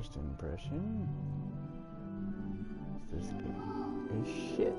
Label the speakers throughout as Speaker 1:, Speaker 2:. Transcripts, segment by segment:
Speaker 1: first impression is this game is shit.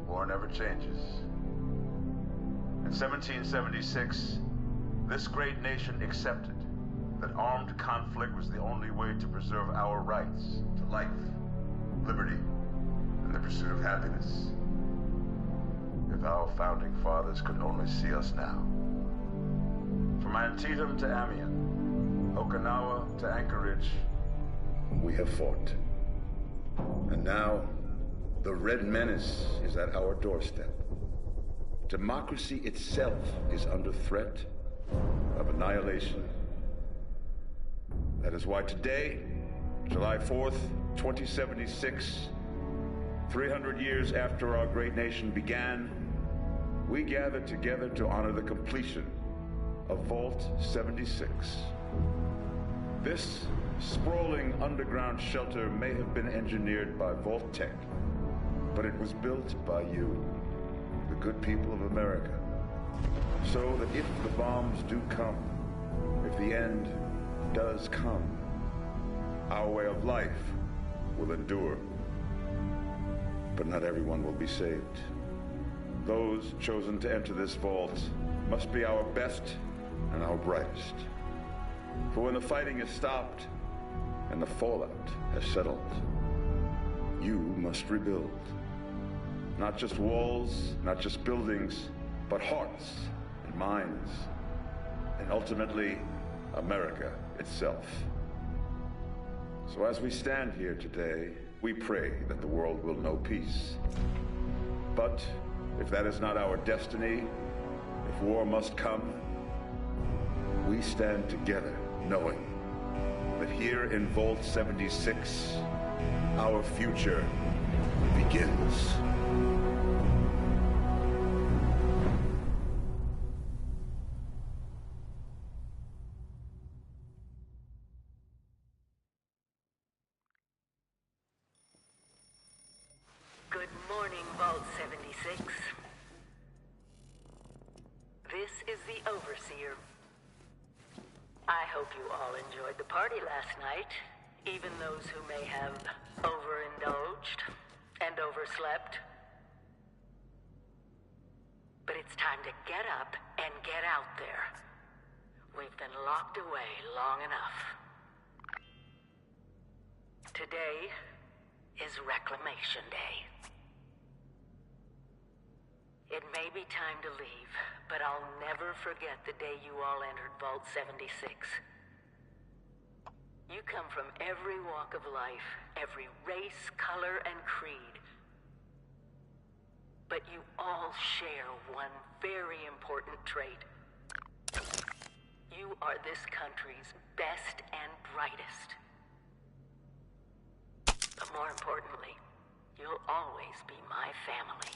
Speaker 2: War never changes. In 1776, this great nation accepted that armed conflict was the only way to preserve our rights to life, liberty, and the pursuit of happiness. If our founding fathers could only see us now. From Antietam to Amiens, Okinawa to Anchorage, we have fought. And now, the Red Menace is at our doorstep. Democracy itself is under threat of annihilation. That is why today, July 4th, 2076, 300 years after our great nation began, we gather together to honor the completion of Vault 76. This sprawling underground shelter may have been engineered by Vault-Tec, but it was built by you, the good people of America, so that if the bombs do come, if the end does come, our way of life will endure. But not everyone will be saved. Those chosen to enter this vault must be our best and our brightest. For when the fighting is stopped and the fallout has settled, you must rebuild. Not just walls, not just buildings, but hearts and minds, and ultimately, America itself. So as we stand here today, we pray that the world will know peace. But if that is not our destiny, if war must come, we stand together knowing that here in Vault 76, Our future begins.
Speaker 3: Good morning, Vault 76. This is the Overseer. I hope you all enjoyed the party last night, even those who may have overindulged and overslept. But it's time to get up and get out there. We've been locked away long enough. Today is Reclamation Day. It may be time to leave, but I'll never forget the day you all entered Vault 76. You come from every walk of life, every race, color, and creed. But you all share one very important trait. You are this country's best and brightest. But more importantly, you'll always be my family.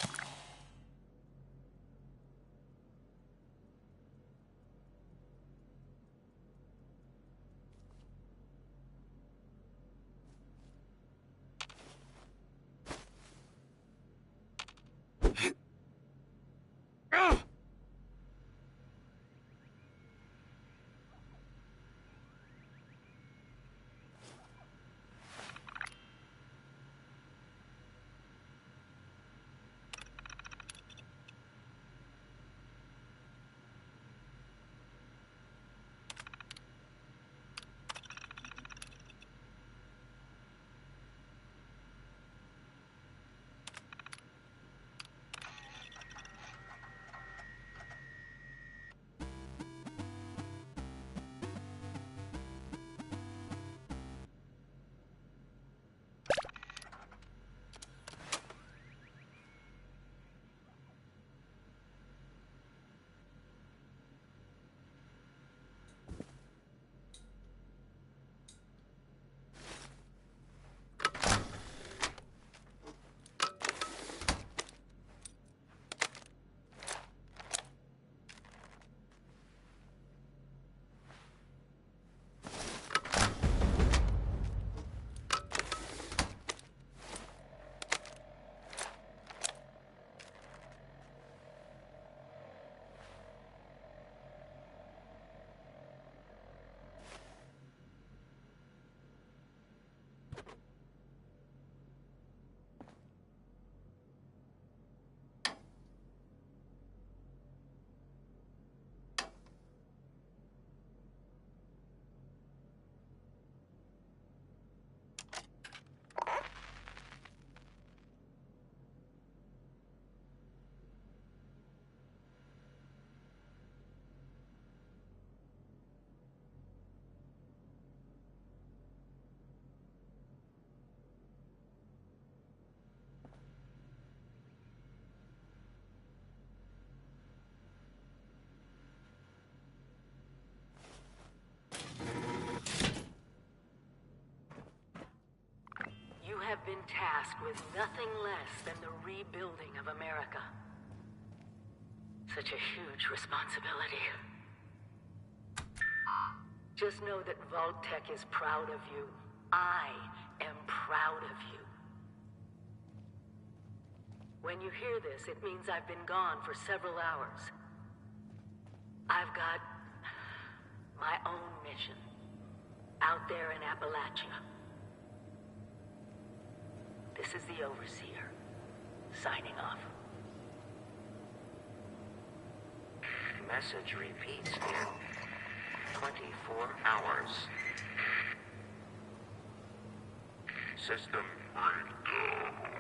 Speaker 3: Have been tasked with nothing less than the rebuilding of America. Such a huge responsibility. Just know that Vault-Tec is proud of you. I am proud of you. When you hear this, it means I've been gone for several hours. I've got my own mission out there in Appalachia. This is the Overseer, signing off.
Speaker 4: Message repeats in 24 hours. System breakdown.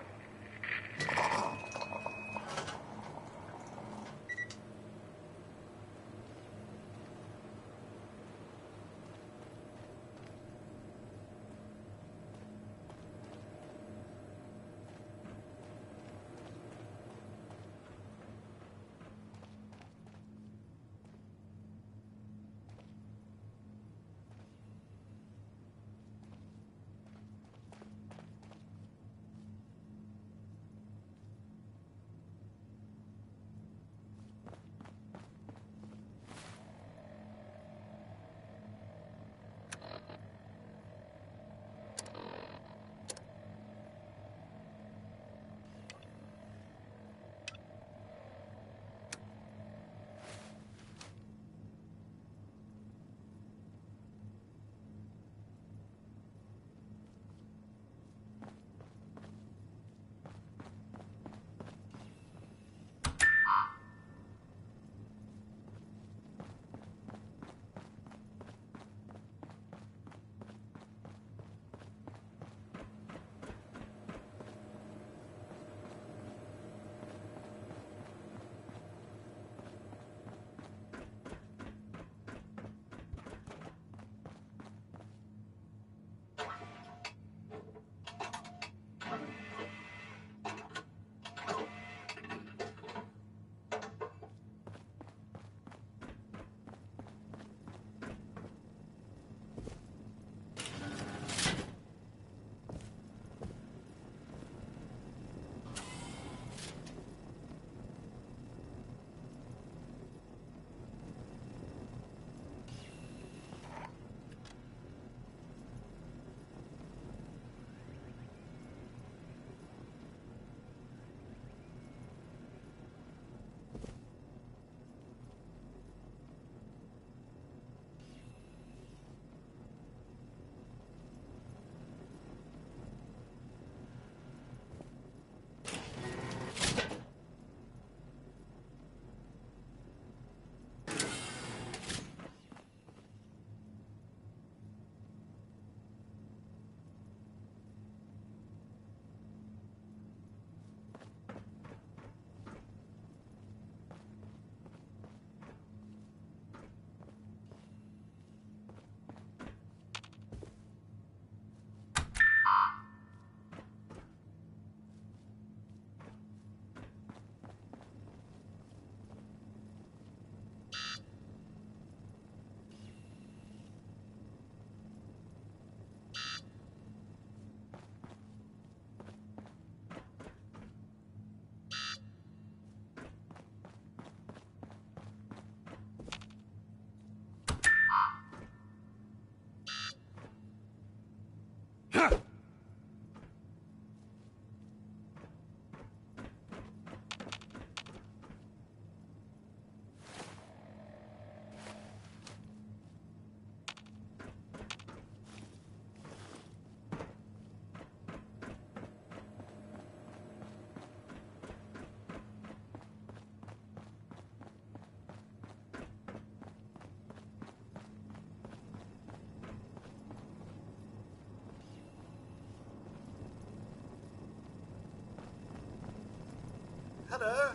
Speaker 5: Hello?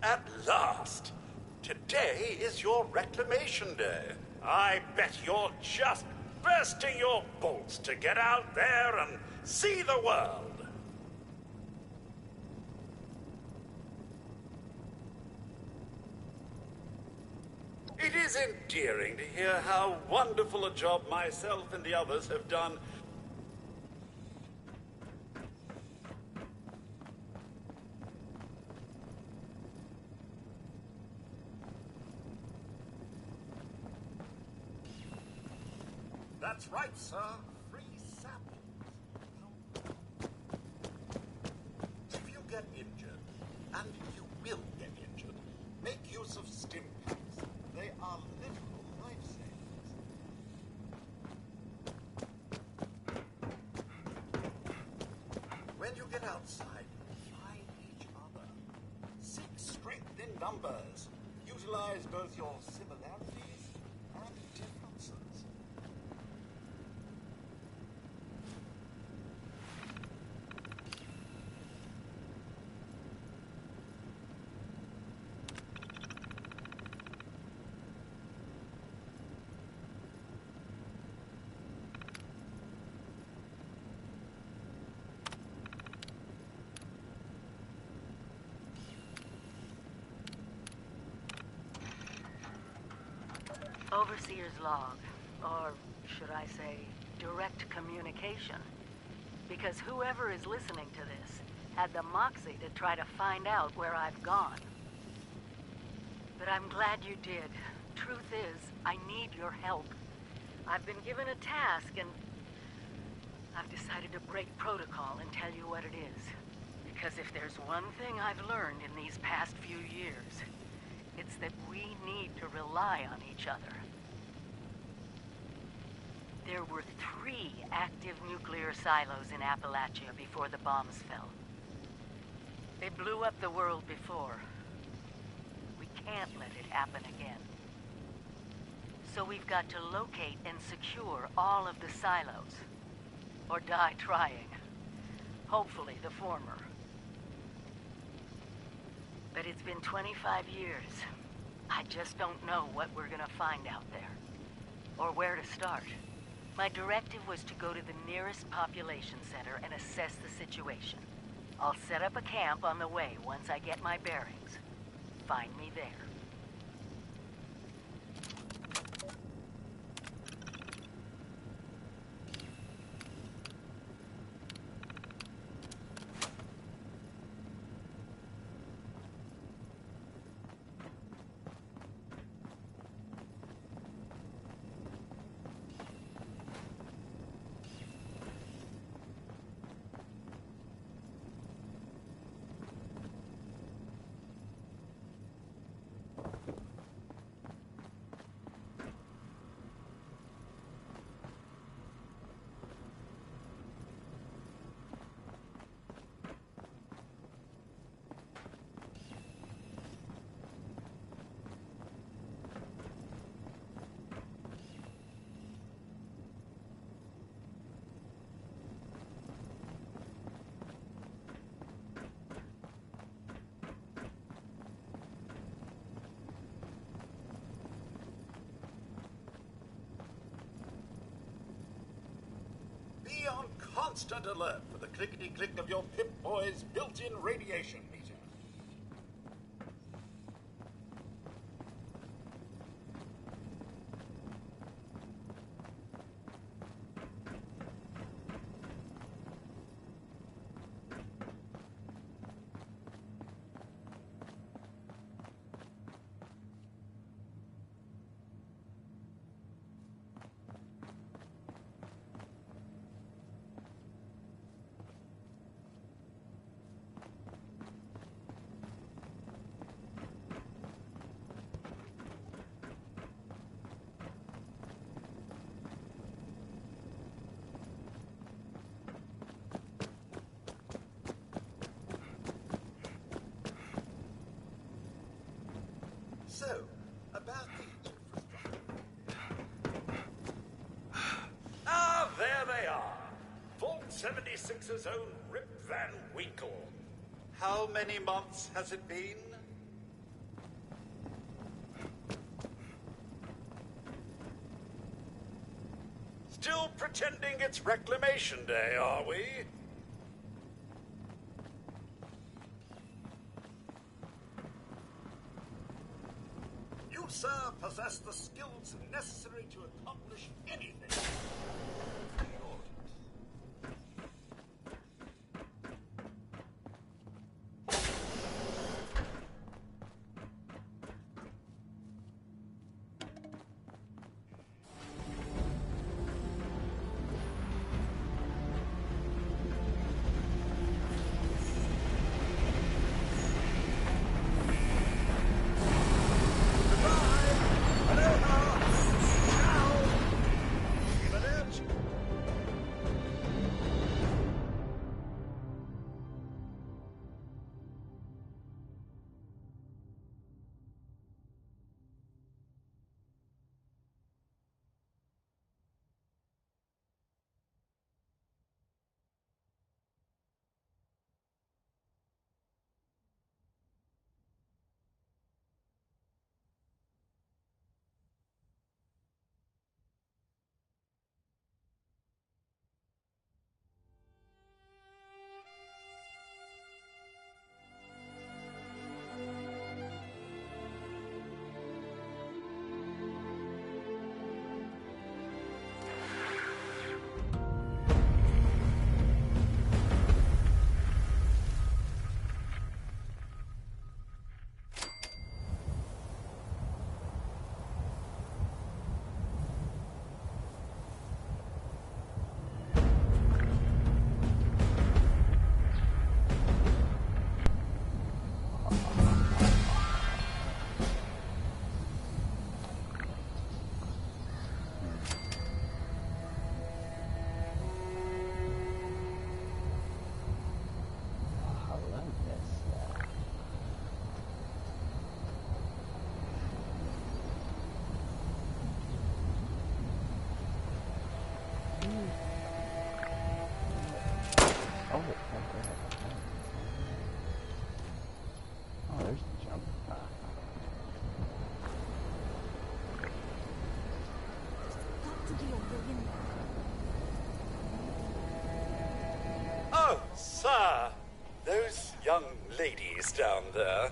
Speaker 5: At last! Today is your reclamation day. I bet you're just bursting your bolts to get out there and see the world. It is endearing to hear how wonderful a job myself and the others have done. That's right, sir. Free samples. If you get injured, and you will get injured, make use of stim packs. They are literal lifesavers. When you get outside, find each other. Seek strength in numbers. Utilize both your similarities and differences.
Speaker 3: Overseer's log, or should I say, direct communication. Because whoever is listening to this had the moxie to try to find out where I've gone. But I'm glad you did. Truth is, I need your help. I've been given a task and I've decided to break protocol and tell you what it is. Because if there's one thing I've learned in these past few years, it's that we need to rely on each other. There were 3 active nuclear silos in Appalachia before the bombs fell. They blew up the world before. We can't let it happen again. So we've got to locate and secure all of the silos. Or die trying. Hopefully the former. But it's been 25 years. I just don't know what we're gonna find out there. Or where to start. My directive was to go to the nearest population center and assess the situation. I'll set up a camp on the way once I get my bearings. Find me there.
Speaker 5: Be on constant alert for the clickety-click of your Pip-Boy's built-in radiation meter. So, about the infrastructure. Ah, there they are. Vault 76's own Rip Van Winkle. How many months has it been? Still pretending it's Reclamation Day, are we? You, sir, possess the skills necessary to accomplish anything.
Speaker 6: Sir, those young ladies down there,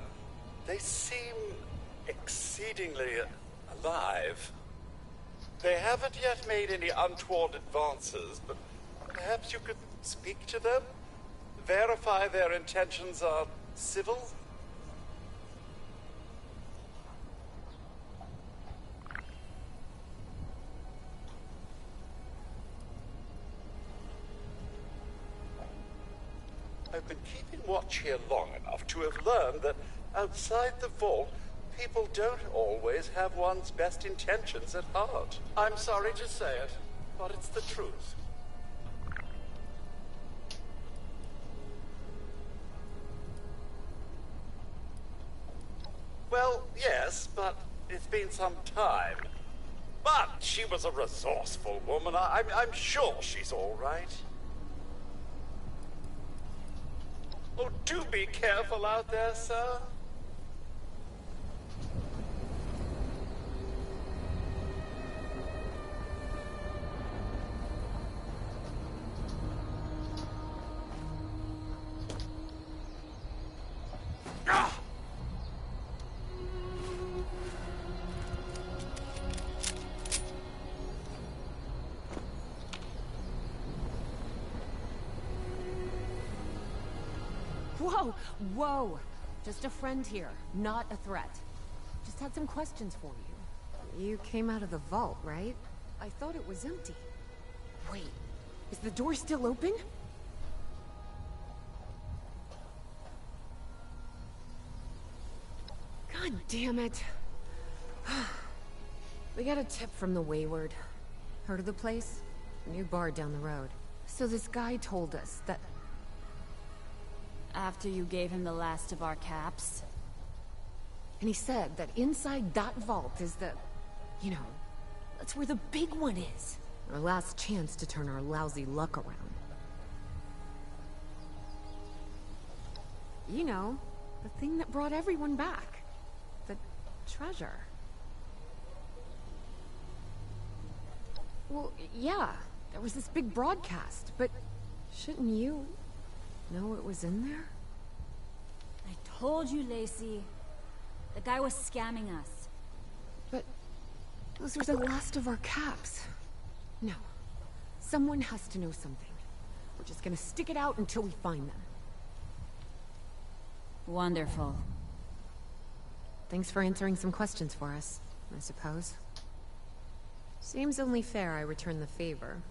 Speaker 6: they seem exceedingly alive. They haven't yet made any untoward advances, but perhaps you could speak to them? Verify their intentions are civil? I've been keeping watch here long enough to have learned that outside the vault, people don't always have one's best intentions at heart. I'm sorry to say it, but it's the truth. Well, yes, but it's been some time. But she was a resourceful woman. I'm sure she's all right. Oh, do be careful out there, sir. Ah!
Speaker 7: Whoa! Whoa! Just a friend here, not a threat. Just had some questions for you.
Speaker 8: You came out of the vault, right?
Speaker 7: I thought it was empty. Wait, is the door still open? God damn it. We got a tip from the Wayward.
Speaker 8: Heard of the place? New bar down the road.
Speaker 7: So this guy told us that...
Speaker 9: After you gave him the last of our caps?
Speaker 7: And he said that inside that vault is the... You know, that's where the big one is.
Speaker 8: Our last chance to turn our lousy luck around.
Speaker 7: You know, the thing that brought everyone back. The treasure. Well, yeah, there was this big broadcast, but shouldn't you know it was in there?
Speaker 9: I told you, Lacey. The guy was scamming us.
Speaker 7: But those were the last of our caps. No. Someone has to know something. We're just gonna stick it out until we find them.
Speaker 9: Wonderful.
Speaker 7: Thanks for answering some questions for us, I suppose. Seems only fair I return the favor.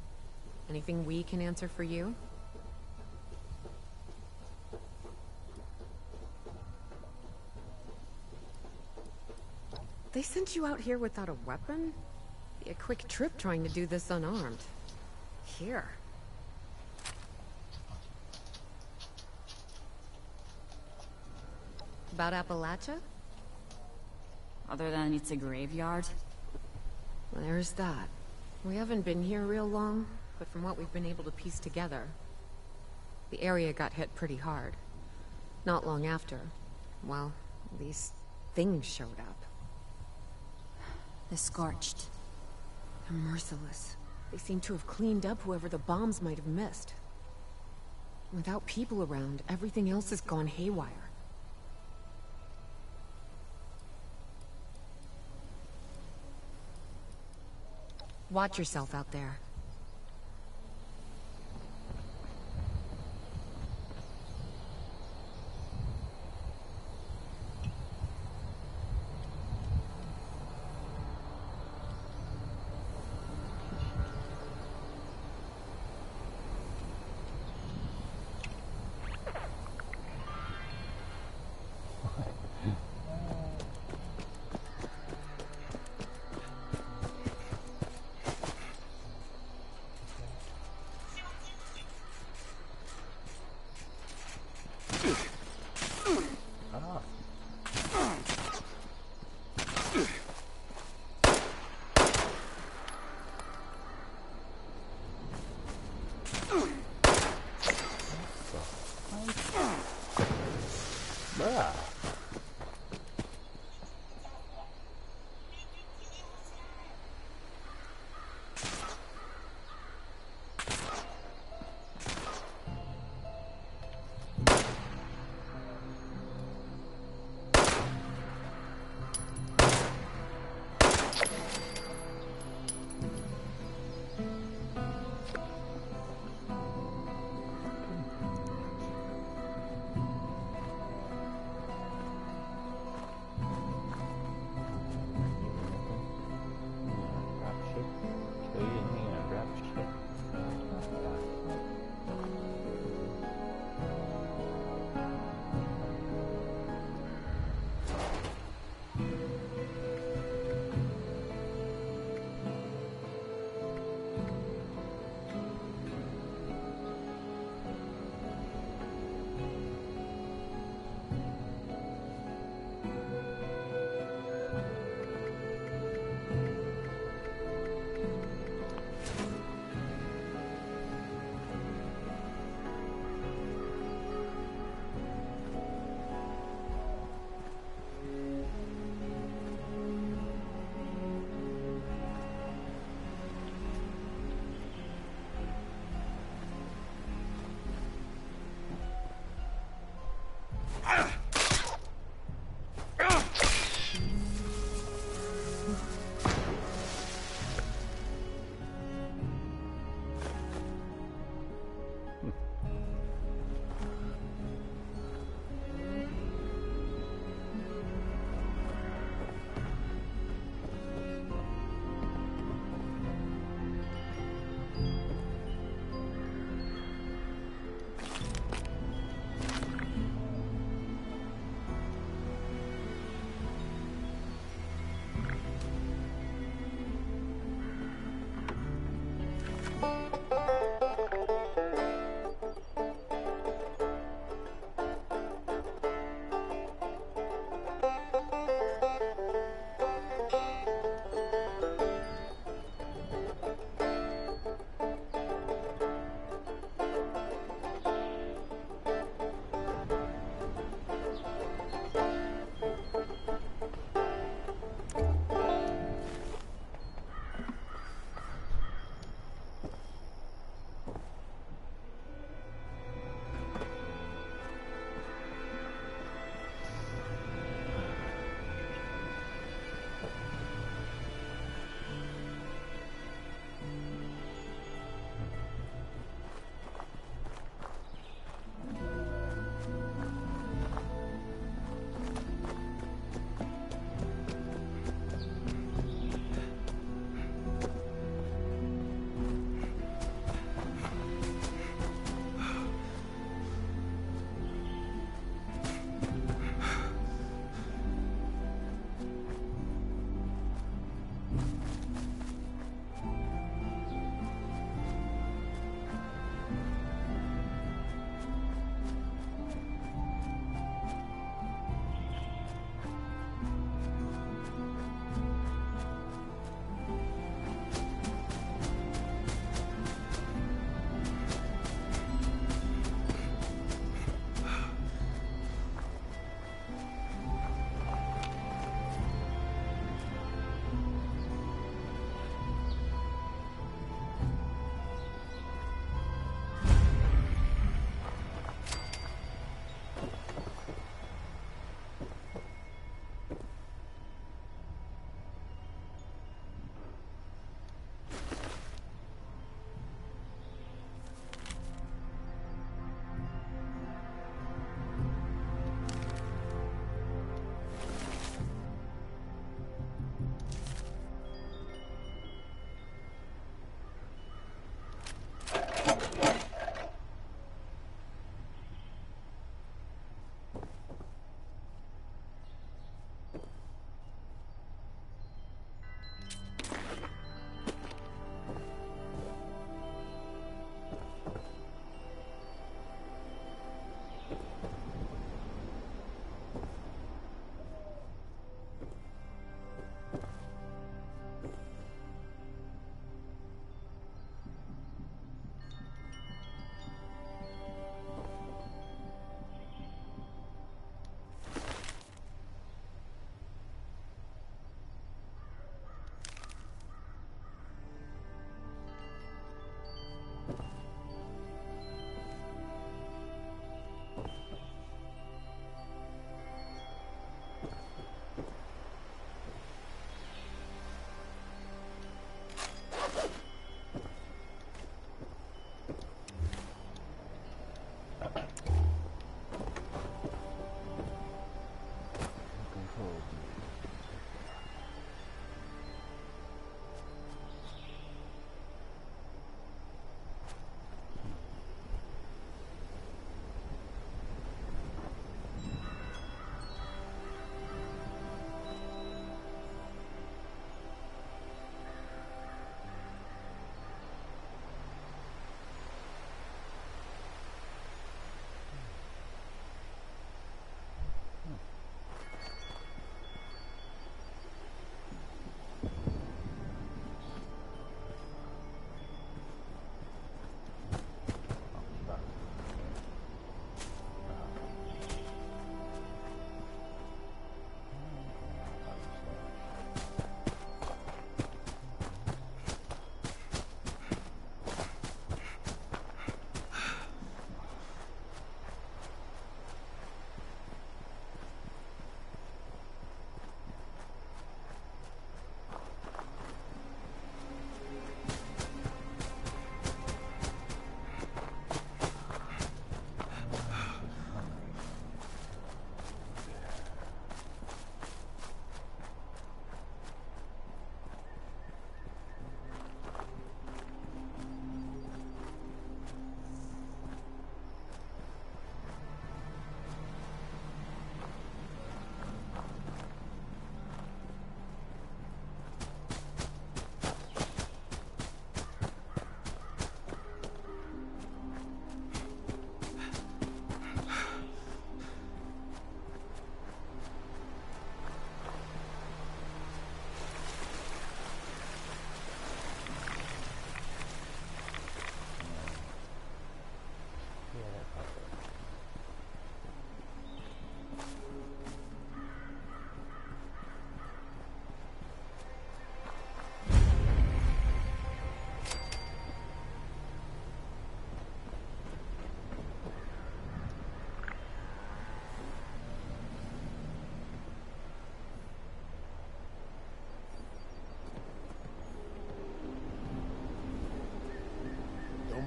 Speaker 7: Anything we can answer for you? They sent you out here without a weapon? Be a quick trip trying to do this unarmed. Here. About Appalachia?
Speaker 9: Other than it's a graveyard?
Speaker 7: There's that. We haven't been here real long, but from what we've been able to piece together, the area got hit pretty hard. Not long after, well, these things showed up.
Speaker 9: The Scorched.
Speaker 7: They're merciless. They seem to have cleaned up whoever the bombs might have missed. Without people around, everything else has gone haywire. Watch yourself out there.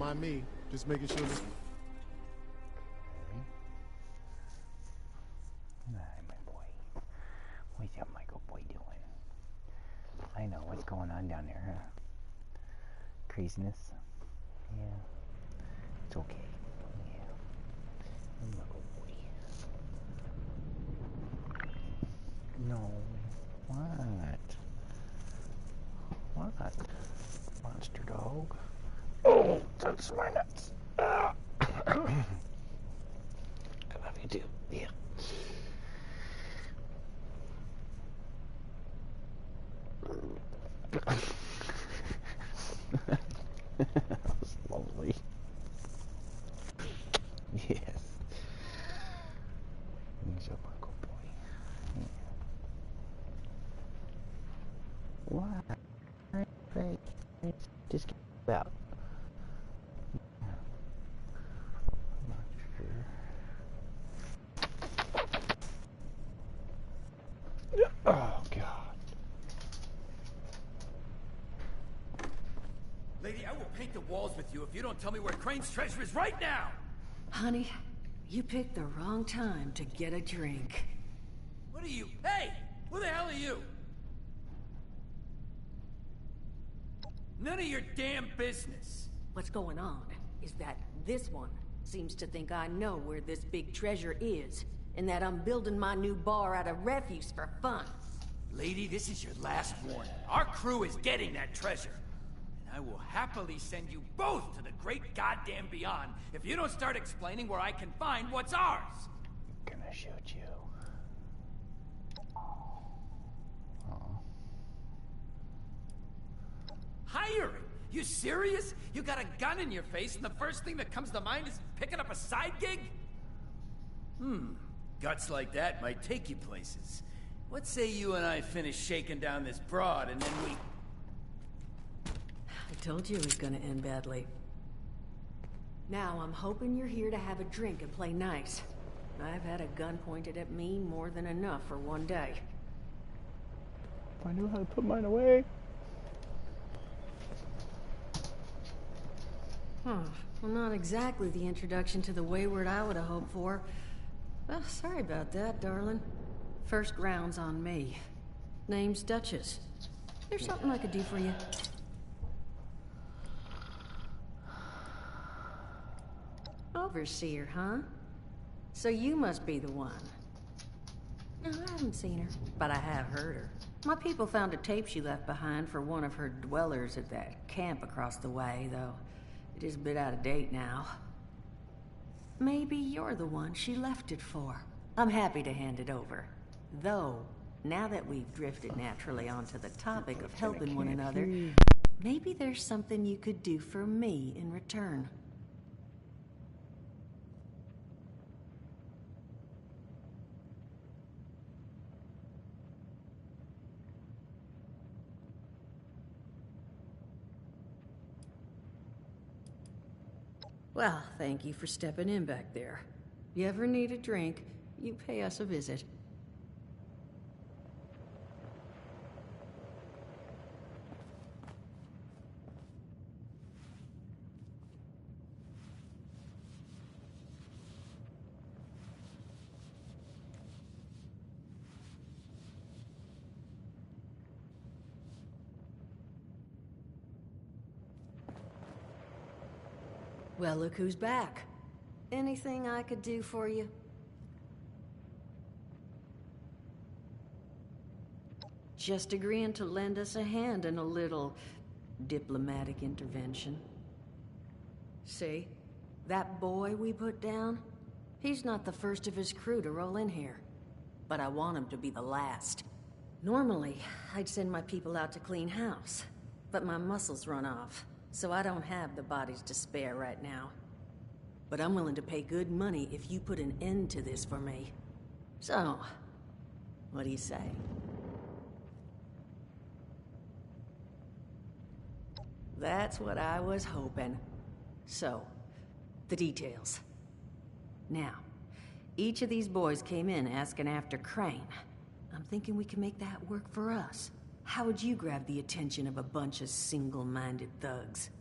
Speaker 10: mind me. Just making sure this...
Speaker 1: Hi, my boy. What's up, Michael boy doing? I know what's going on down there, huh? Craziness. Yeah. It's okay. Yeah. Michael boy. No. What? What? Monster dog. Oh, that's my nuts. I love you too. Yeah. That was lovely. Yes. He's a Uncle Boy. Yeah. What? Great. Just get out. I'm not sure. Oh, God.
Speaker 11: Lady, I will paint the walls with you if you don't tell me where Crane's treasure is right now!
Speaker 3: Honey, you picked the wrong time to get a drink.
Speaker 11: What are you? Hey! Who the hell are you? None of your damn business.
Speaker 3: What's going on is that this one seems to think I know where this big treasure is, and that I'm building my new bar out of refuse for fun.
Speaker 11: Lady, this is your last warning. Our crew is getting that treasure. And I will happily send you both to the great goddamn beyond if you don't start explaining where I can find what's ours.
Speaker 1: I'm gonna shoot you.
Speaker 11: Hiring? You serious? You got a gun in your face and the first thing that comes to mind is picking up a side gig? Guts like that might take you places. What say you and I finish shaking down this broad and then we...
Speaker 3: I told you it was gonna end badly. Now I'm hoping you're here to have a drink and play nice. I've had a gun pointed at me more than enough for one day.
Speaker 1: If I knew how to put mine away.
Speaker 3: Well, not exactly the introduction to the Wayward I would have hoped for. Well, sorry about that, darling. First round's on me. Name's Duchess. There's something I could do for you. Overseer, huh? So you must be the one. No, I haven't seen her, but I have heard her. My people found a tape she left behind for one of her dwellers at that camp across the way, though it is a bit out of date now. Maybe you're the one she left it for. I'm happy to hand it over. Though, now that we've drifted naturally onto the topic of helping one another, maybe there's something you could do for me in return. Well, thank you for stepping in back there. You ever need a drink, you pay us a visit. Well, look who's back. Anything I could do for you? Just agreeing to lend us a hand in a little diplomatic intervention. See? That boy we put down? He's not the first of his crew to roll in here. But I want him to be the last. Normally, I'd send my people out to clean house. But my muscles run off. So I don't have the bodies to spare right now. But I'm willing to pay good money if you put an end to this for me. So, what do you say? That's what I was hoping. So, the details. Now, each of these boys came in asking after Crane. I'm thinking we can make that work for us. How would you grab the attention of a bunch of single-minded thugs?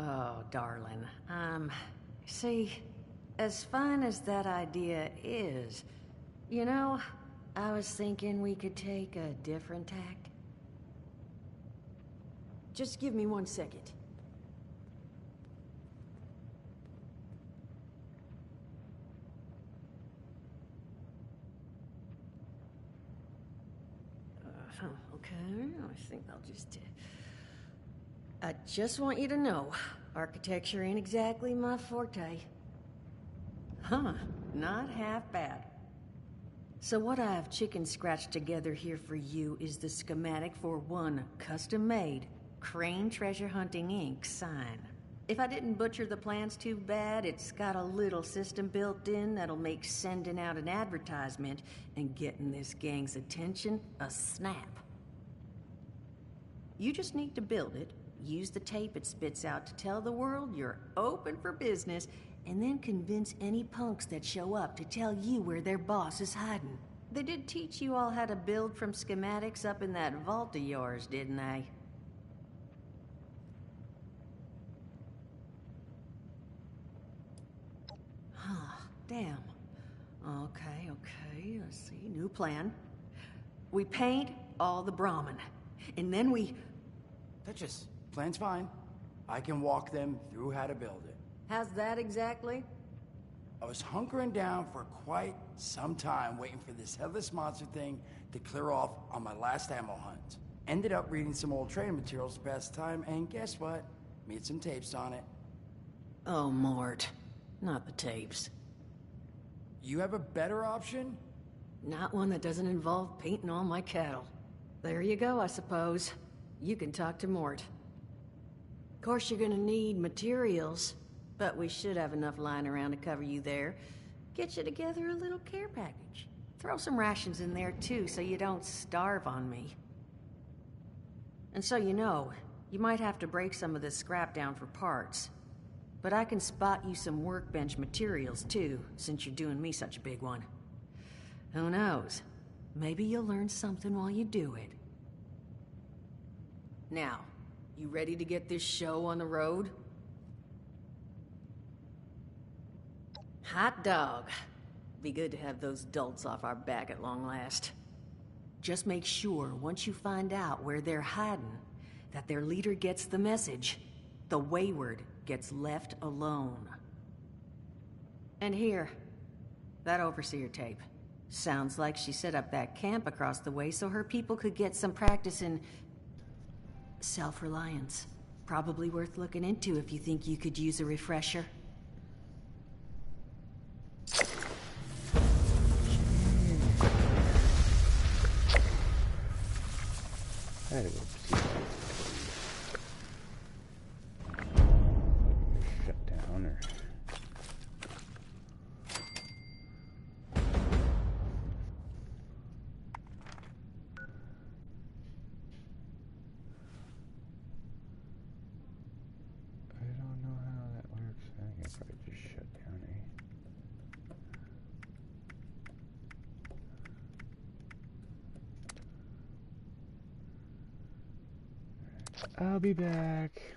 Speaker 12: Oh, darling. See, as fine as that idea is, you know, I was thinking we could take a different tack. Just give me 1 second. Okay, I think I'll just... I just want you to know, architecture ain't exactly my forte. Huh, not half bad. So what I've chicken scratched together here for you is the schematic for one custom-made Crane Treasure Hunting Inc. sign. If I didn't butcher the plans too bad, it's got a little system built in that'll make sending out an advertisement and getting this gang's attention a snap. You just need to build it, use the tape it spits out to tell the world you're open for business, and then convince any punks that show up to tell you where their boss is hiding. They did teach you all how to build from schematics up in that vault of yours, didn't they? Huh, damn. Okay, let's see. New plan. We paint all the Brahmin, and then we...
Speaker 13: Duchess, plan's fine. I can walk them through how to build it.
Speaker 12: How's that exactly?
Speaker 13: I was hunkering down for quite some time waiting for this headless monster thing to clear off on my last ammo hunt. Ended up reading some old training materials to pass the time, and guess what? Made some tapes on it.
Speaker 12: Oh, Mort. Not the tapes.
Speaker 13: You have a better option?
Speaker 12: Not one that doesn't involve painting all my cattle. There you go, I suppose. You can talk to Mort. Of course, you're gonna need materials, but we should have enough lying around to cover you there. Get you together a little care package. Throw some rations in there, too, so you don't starve on me. And so you know, you might have to break some of this scrap down for parts. But I can spot you some workbench materials, too, since you're doing me such a big one. Who knows? Maybe you'll learn something while you do it. Now, you ready to get this show on the road? Hot dog. Be good to have those dolts off our back at long last. Just make sure, once you find out where they're hiding, that their leader gets the message. The wayward gets left alone. And here, that overseer tape. Sounds like she set up that camp across the way so her people could get some practice in self-reliance. Probably worth looking into if you think you could use a refresher.
Speaker 1: I had to go see that. Shut down or... I don't know how that works. I can probably just shut down, I'll be back.